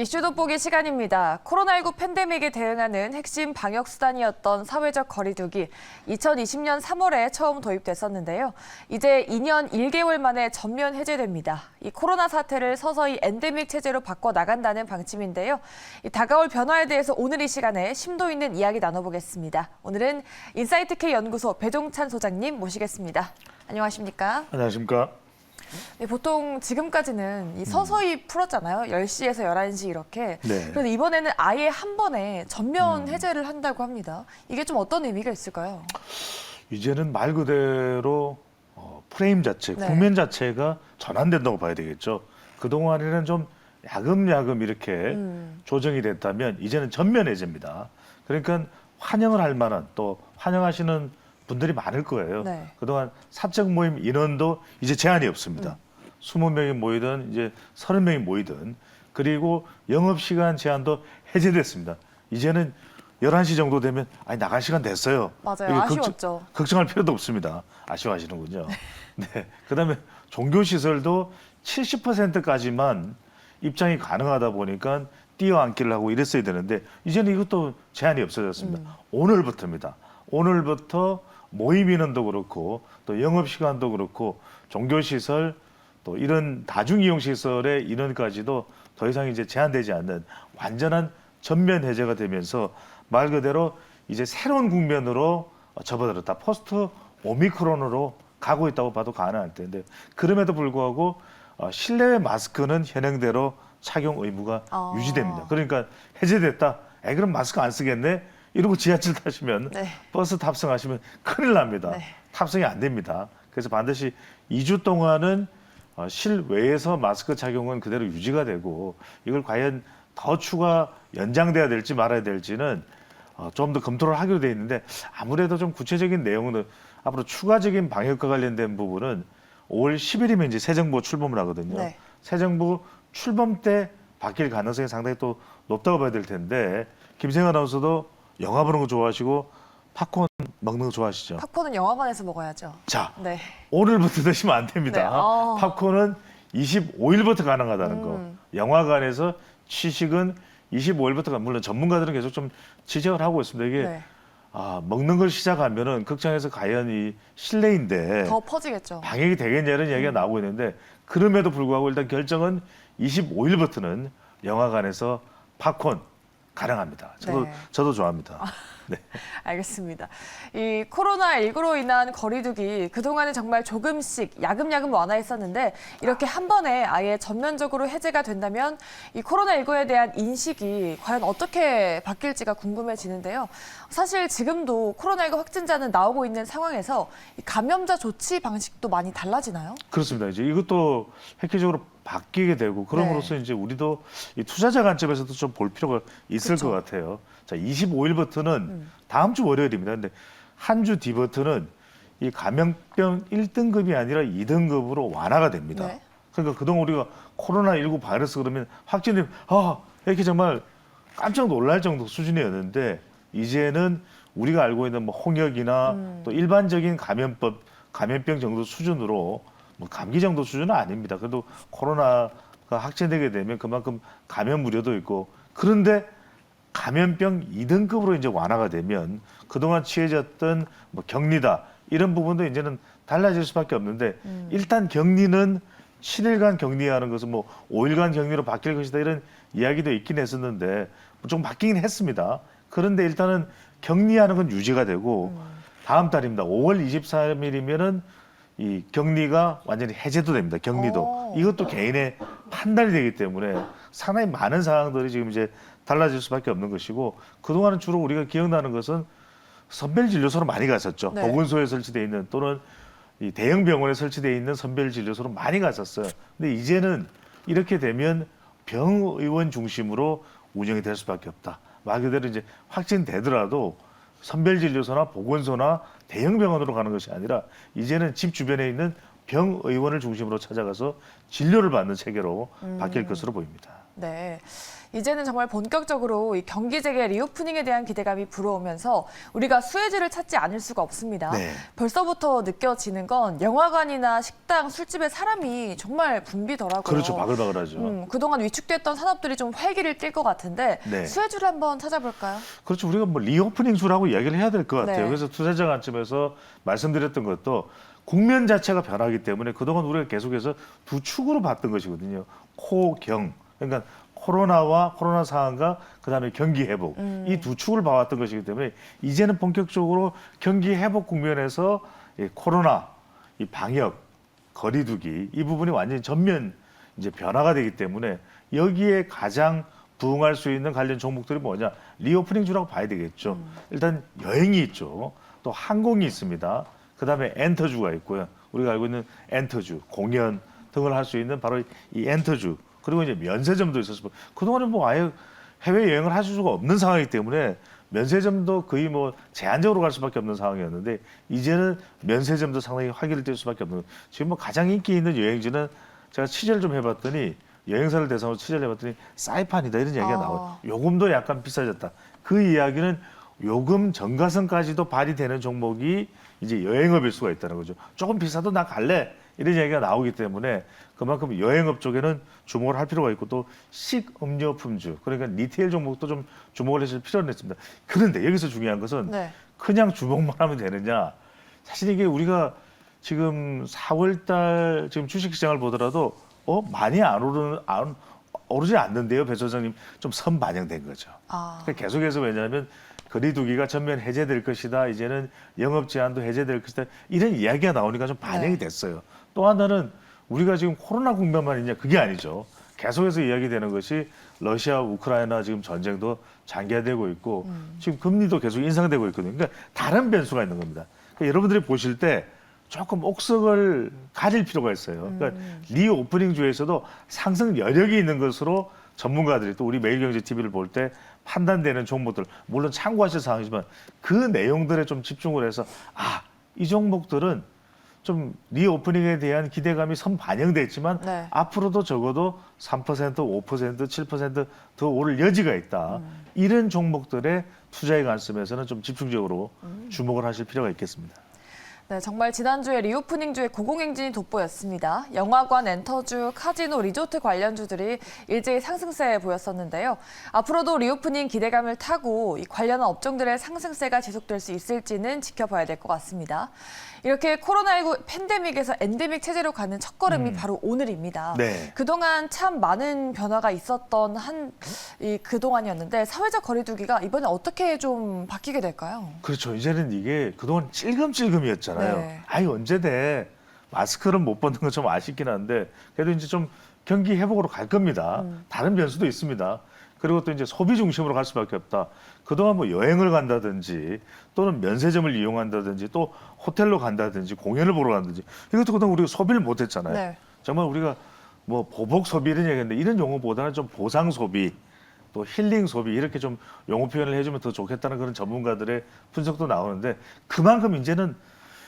이슈 돋보기 시간입니다. 코로나19 팬데믹에 대응하는 핵심 방역 수단이었던 사회적 거리두기, 2020년 3월에 처음 도입됐었는데요. 이제 2년 1개월 만에 전면 해제됩니다. 이 코로나 사태를 서서히 엔데믹 체제로 바꿔 나간다는 방침인데요. 이 다가올 변화에 대해서 오늘 이 시간에 심도 있는 이야기 나눠보겠습니다. 오늘은 인사이트K 연구소 배종찬 소장님 모시겠습니다. 안녕하십니까? 안녕하십니까? 네, 보통 지금까지는 이 서서히 풀었잖아요. 10시에서 11시 이렇게. 네. 그런데 이번에는 아예 한 번에 전면 해제를 한다고 합니다. 이게 좀 어떤 의미가 있을까요? 이제는 말 그대로 프레임 자체, 네. 국면 자체가 전환된다고 봐야 되겠죠. 그동안에는 좀 야금야금 이렇게 조정이 됐다면 이제는 전면 해제입니다. 그러니까 환영을 할 만한 또 환영하시는 분들이 많을 거예요. 네. 그동안 사적 모임 인원도 이제 제한이 없습니다. 20명이 모이든 이제 30명이 모이든 그리고 영업시간 제한도 해제됐습니다. 이제는 11시 정도 되면 아니 나갈 시간 됐어요. 맞아요. 이게 아쉬웠죠. 걱정할 필요도 없습니다. 아쉬워하시는군요. 네. 그다음에 종교시설도 70%까지만 입장이 가능하다 보니까 뛰어앉기를 하고 이랬어야 되는데 이제는 이것도 제한이 없어졌습니다. 오늘부터입니다. 오늘부터 모임 인원도 그렇고 또 영업시간도 그렇고 종교시설 또 이런 다중이용시설의 인원까지도 더 이상 이제 제한되지 않는 완전한 전면 해제가 되면서 말 그대로 이제 새로운 국면으로 접어들었다. 포스트 오미크론으로 가고 있다고 봐도 가능할 텐데 그럼에도 불구하고 실내외 마스크는 현행대로 착용 의무가 유지됩니다. 그러니까 해제됐다. 그럼 마스크 안 쓰겠네? 이러고 지하철 타시면 네. 버스 탑승하시면 큰일 납니다. 네. 탑승이 안 됩니다. 그래서 반드시 2주 동안은 실외에서 마스크 착용은 그대로 유지가 되고 이걸 과연 더 추가 연장돼야 될지 말아야 될지는 좀 더 검토를 하기로 돼 있는데 아무래도 좀 구체적인 내용은 앞으로 추가적인 방역과 관련된 부분은 5월 10일이면 이제 새 정부 출범을 하거든요. 네. 새 정부 출범 때 바뀔 가능성이 상당히 또 높다고 봐야 될 텐데 김생현 아나운서도 영화 보는 거 좋아하시고 팝콘 먹는 거 좋아하시죠? 팝콘은 영화관에서 먹어야죠. 자, 네. 오늘부터 드시면 안 됩니다. 네. 팝콘은 25일부터 가능하다는 거. 영화관에서 취식은 25일부터 물론 전문가들은 계속 좀 지적을 하고 있습니다. 이게 네. 먹는 걸 시작하면은 극장에서 과연 이 실내인데 더 퍼지겠죠. 방역이 되겠냐는 이야기가 나오고 있는데 그럼에도 불구하고 일단 결정은 25일부터는 영화관에서 팝콘 가능합니다. 네. 저도 좋아합니다. 네. 알겠습니다. 이 코로나19로 인한 거리두기 그동안은 정말 조금씩 야금야금 완화했었는데 이렇게 한 번에 아예 전면적으로 해제가 된다면 이 코로나19에 대한 인식이 과연 어떻게 바뀔지가 궁금해지는데요. 사실 지금도 코로나19 확진자는 나오고 있는 상황에서 이 감염자 조치 방식도 많이 달라지나요? 그렇습니다. 이제 이것도 획기적으로 바뀌게 되고 그럼으로써 이제 우리도 이 투자자 관점에서도 좀 볼 필요가 있을 그쵸. 것 같아요. 자, 25일부터는 다음 주 월요일입니다. 근데 한 주 뒤부터는 이 감염병 1등급이 아니라 2등급으로 완화가 됩니다. 네. 그러니까 그동안 우리가 코로나19 바이러스 그러면 확진되면 이렇게 정말 깜짝 놀랄 정도 수준이었는데 이제는 우리가 알고 있는 뭐 홍역이나 또 일반적인 감염병 정도 수준으로 뭐 감기 정도 수준은 아닙니다. 그래도 코로나가 확진되게 되면 그만큼 감염 우려도 있고 그런데 감염병 2등급으로 이제 완화가 되면 그동안 취해졌던 뭐 격리다 이런 부분도 이제는 달라질 수밖에 없는데 일단 격리는 7일간 격리하는 것은 뭐 5일간 격리로 바뀔 것이다 이런 이야기도 있긴 했었는데 좀 바뀌긴 했습니다. 그런데 일단은 격리하는 건 유지가 되고 다음 달입니다. 5월 23일이면은 이 격리가 완전히 해제도 됩니다. 격리도. 이것도 개인의 판단이 되기 때문에 상당히 많은 상황들이 지금 이제 달라질 수밖에 없는 것이고 그동안은 주로 우리가 기억나는 것은 선별진료소로 많이 갔었죠. 네. 보건소에 설치되어 있는 또는 이 대형 병원에 설치되어 있는 선별진료소로 많이 갔었어요. 근데 이제는 이렇게 되면 병의원 중심으로 운영이 될 수밖에 없다. 말 그대로 이제 확진되더라도 선별진료소나 보건소나 대형 병원으로 가는 것이 아니라 이제는 집 주변에 있는 병의원을 중심으로 찾아가서 진료를 받는 체계로 바뀔 것으로 보입니다. 네. 이제는 정말 본격적으로 이 경기 재개 리오프닝에 대한 기대감이 불어오면서 우리가 수혜지를 찾지 않을 수가 없습니다. 네. 벌써부터 느껴지는 건 영화관이나 식당, 술집에 사람이 정말 붐비더라고요. 그렇죠. 바글바글하죠. 그동안 위축됐던 산업들이 좀 활기를 띨 것 같은데 네. 수혜주를 한번 찾아볼까요? 그렇죠. 우리가 뭐 리오프닝 수라고 이야기를 해야 될 것 같아요. 네. 그래서 투자자 관점에서 말씀드렸던 것도 국면 자체가 변하기 때문에 그동안 우리가 계속해서 두 축으로 봤던 것이거든요. 코경. 그러니까 코로나 상황과 그다음에 경기 회복 이 두 축을 봐왔던 것이기 때문에 이제는 본격적으로 경기 회복 국면에서 이 코로나, 이 방역, 거리두기 이 부분이 완전히 전면 이제 변화가 되기 때문에 여기에 가장 부응할 수 있는 관련 종목들이 뭐냐 리오프닝주라고 봐야 되겠죠. 일단 여행이 있죠. 또 항공이 있습니다. 그다음에 엔터주가 있고요. 우리가 알고 있는 엔터주, 공연 등을 할 수 있는 바로 이 엔터주. 그리고 이제 면세점도 있었고 그동안은 뭐 아예 해외 여행을 하실 수가 없는 상황이기 때문에 면세점도 거의 뭐 제한적으로 갈 수밖에 없는 상황이었는데 이제는 면세점도 상당히 활기를 띨 수밖에 없는 지금 뭐 가장 인기 있는 여행지는 제가 취재를 좀 해봤더니 여행사를 대상으로 취재를 해봤더니 사이판이다 이런 이야기가 나와요. 요금도 약간 비싸졌다. 그 이야기는 요금 전가성까지도 발휘되는 종목이 이제 여행업일 수가 있다는 거죠. 조금 비싸도 나 갈래 이런 이야기가 나오기 때문에 그만큼 여행업 쪽에는 주목을 할 필요가 있고 또 식음료품주 그러니까 리테일 종목도 좀 주목을 하실 필요는 있습니다. 그런데 여기서 중요한 것은 네. 그냥 주목만 하면 되느냐. 사실 이게 우리가 지금 4월 달 지금 주식시장을 보더라도 많이 오르지 않는데요. 배 소장님 좀 선반영된 거죠. 그러니까 계속해서 왜냐하면 거리두기가 전면 해제될 것이다. 이제는 영업 제한도 해제될 것이다. 이런 이야기가 나오니까 좀 반영이 됐어요. 또 하나는 우리가 지금 코로나 국면만 있냐 그게 아니죠. 계속해서 이야기되는 것이 러시아, 우크라이나 지금 전쟁도 장기화되고 있고 지금 금리도 계속 인상되고 있거든요. 그러니까 다른 변수가 있는 겁니다. 그러니까 여러분들이 보실 때 조금 옥석을 가릴 필요가 있어요. 그러니까 리오프닝 주에서도 상승 여력이 있는 것으로 전문가들이 또 우리 매일경제TV를 볼 때 판단되는 종목들 물론 참고하실 사항이지만 그 내용들에 좀 집중을 해서 이 종목들은 좀 리오프닝에 대한 기대감이 선반영됐지만 앞으로도 적어도 3%, 5%, 7%더 오를 여지가 있다. 이런 종목들의 투자에 관점에서는 좀 집중적으로 주목을 하실 필요가 있겠습니다. 네, 정말 지난주에 리오프닝주의 고공행진이 돋보였습니다. 영화관, 엔터주, 카지노, 리조트 관련주들이 일제히 상승세 보였었는데요. 앞으로도 리오프닝 기대감을 타고 이 관련한 업종들의 상승세가 지속될 수 있을지는 지켜봐야 될 것 같습니다. 이렇게 코로나19 팬데믹에서 엔데믹 체제로 가는 첫걸음이 바로 오늘입니다. 네. 그동안 참 많은 변화가 있었던 그동안이었는데 사회적 거리두기가 이번에 어떻게 좀 바뀌게 될까요? 그렇죠. 이제는 이게 그동안 찔금찔금이었잖아요. 네. 언제 돼? 마스크를 못 벗는 건 좀 아쉽긴 한데 그래도 이제 좀 경기 회복으로 갈 겁니다. 다른 변수도 있습니다. 그리고 또 이제 소비 중심으로 갈 수밖에 없다. 그동안 뭐 여행을 간다든지 또는 면세점을 이용한다든지 또 호텔로 간다든지 공연을 보러 간다든지 이것도 그동안 우리가 소비를 못 했잖아요. 네. 정말 우리가 뭐 보복 소비 이런 얘기했는데 이런 용어보다는 좀 보상 소비 또 힐링 소비 이렇게 좀 용어 표현을 해주면 더 좋겠다는 그런 전문가들의 분석도 나오는데 그만큼 이제는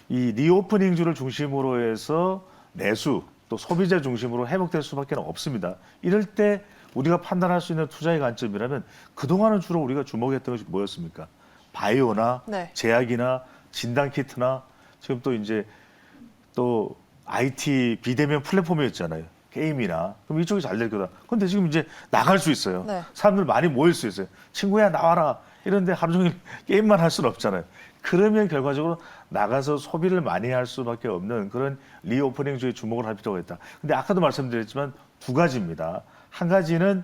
이 리오프닝주를 중심으로 해서 내수 또 소비자 중심으로 회복될 수밖에 없습니다. 이럴 때 우리가 판단할 수 있는 투자의 관점이라면 그동안은 주로 우리가 주목했던 것이 뭐였습니까? 바이오나 제약이나 진단키트나 지금 또 이제 또 IT 비대면 플랫폼이었잖아요. 게임이나 그럼 이쪽이 잘 될 거다. 근데 지금 이제 나갈 수 있어요. 사람들 많이 모일 수 있어요. 친구야 나와라. 이런데 하루 종일 게임만 할 수는 없잖아요. 그러면 결과적으로 나가서 소비를 많이 할 수밖에 없는 그런 리오프닝주에 주목을 할 필요가 있다. 근데 아까도 말씀드렸지만 두 가지입니다. 한 가지는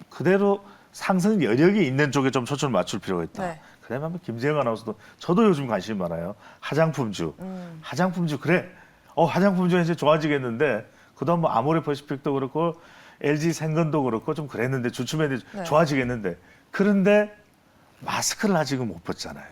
그대로 상승 여력이 있는 쪽에 좀 초점을 맞출 필요가 있다. 그다음에 한번 김재영 아나운서도 저도 요즘 관심이 많아요. 화장품주. 화장품주 그래. 화장품주가 이제 좋아지겠는데 그동안 뭐 아모레퍼시픽도 그렇고 LG 생건도 그렇고 좀 그랬는데 주춤에 좋아지겠는데 그런데 마스크를 아직은 못 벗잖아요.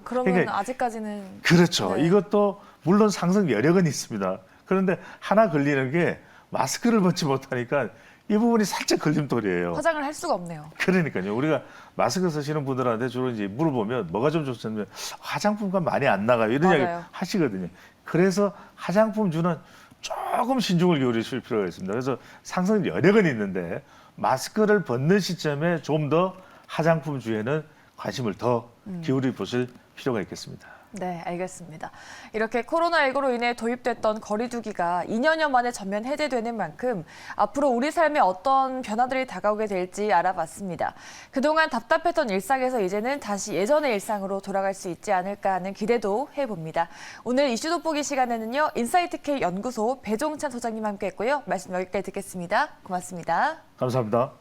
그러면 그러니까 아직까지는 그렇죠. 이것도 물론 상승 여력은 있습니다. 그런데 하나 걸리는 게 마스크를 벗지 못하니까 이 부분이 살짝 걸림돌이에요. 화장을 할 수가 없네요. 그러니까요. 우리가 마스크 쓰시는 분들한테 주로 이제 물어보면 뭐가 좀 좋냐면 화장품과 많이 안 나가요. 이런 이야기 하시거든요. 그래서 화장품주는 조금 신중을 기울이실 필요가 있습니다. 그래서 상승 여력은 있는데 마스크를 벗는 시점에 좀 더 화장품 주에는 관심을 더 기울여 보실 필요가 있겠습니다. 네, 알겠습니다. 이렇게 코로나19로 인해 도입됐던 거리두기가 2년여 만에 전면 해제되는 만큼 앞으로 우리 삶에 어떤 변화들이 다가오게 될지 알아봤습니다. 그동안 답답했던 일상에서 이제는 다시 예전의 일상으로 돌아갈 수 있지 않을까 하는 기대도 해봅니다. 오늘 이슈 돋보기 시간에는요, 인사이트K 연구소 배종찬 소장님 함께했고요. 말씀 여기까지 듣겠습니다. 고맙습니다. 감사합니다.